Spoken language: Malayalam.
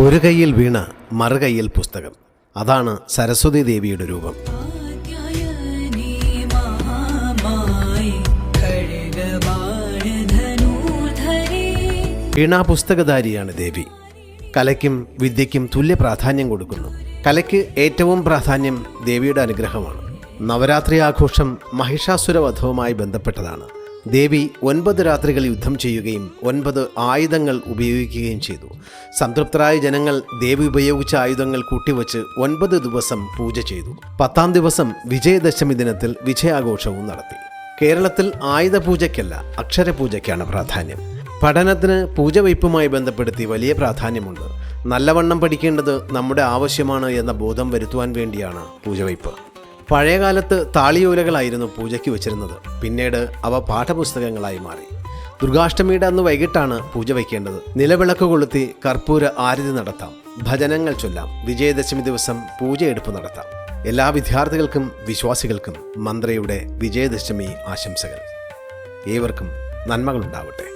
ഒരു കൈയിൽ വീണ മറുകൈയിൽ പുസ്തകം. അതാണ് സരസ്വതി ദേവിയുടെ രൂപം. വീണാ പുസ്തകധാരിയാണ് ദേവി. കലയ്ക്കും വിദ്യയ്ക്കും തുല്യ പ്രാധാന്യം കൊടുക്കുന്നു. കലയ്ക്ക് ഏറ്റവും പ്രാധാന്യം ദേവിയുടെ അനുഗ്രഹമാണ്. നവരാത്രി ആഘോഷം മഹിഷാസുരവധവുമായി ബന്ധപ്പെട്ടതാണ്. ദേവി 9 രാത്രികൾ യുദ്ധം ചെയ്യുകയും 9 ആയുധങ്ങൾ ഉപയോഗിക്കുകയും ചെയ്തു. സംതൃപ്തരായ ജനങ്ങൾ ദേവി ഉപയോഗിച്ച ആയുധങ്ങൾ കൂട്ടിവച്ച് 9 ദിവസം പൂജ ചെയ്തു. 10ാം ദിവസം വിജയദശമി ദിനത്തിൽ വിജയാഘോഷവും നടത്തി. കേരളത്തിൽ ആയുധപൂജയ്ക്കല്ല, അക്ഷരപൂജയ്ക്കാണ് പ്രാധാന്യം. പഠനത്തിന് പൂജവയ്പുമായി ബന്ധപ്പെടുത്തി വലിയ പ്രാധാന്യമുണ്ട്. നല്ലവണ്ണം പഠിക്കേണ്ടത് നമ്മുടെ ആവശ്യമാണ് എന്ന ബോധം വരുത്തുവാൻ വേണ്ടിയാണ് പൂജവയ്പ്. പഴയകാലത്ത് താളിയോലകളായിരുന്നു പൂജയ്ക്ക് വെച്ചിരുന്നത്. പിന്നീട് അവ പാഠപുസ്തകങ്ങളായി മാറി. ദുർഗാഷ്ടമിയുടെ അന്ന് വൈകിട്ടാണ് പൂജ വയ്ക്കേണ്ടത്. നിലവിളക്ക് കൊളുത്തി കർപ്പൂര ആരതി നടത്താം, ഭജനങ്ങൾ ചൊല്ലാം. വിജയദശമി ദിവസം പൂജയെടുപ്പ് നടത്താം. എല്ലാ വിദ്യാർത്ഥികൾക്കും വിശ്വാസികൾക്കും മന്ത്രിയുടെ വിജയദശമി ആശംസകൾ. ഏവർക്കും നന്മകളുണ്ടാവട്ടെ.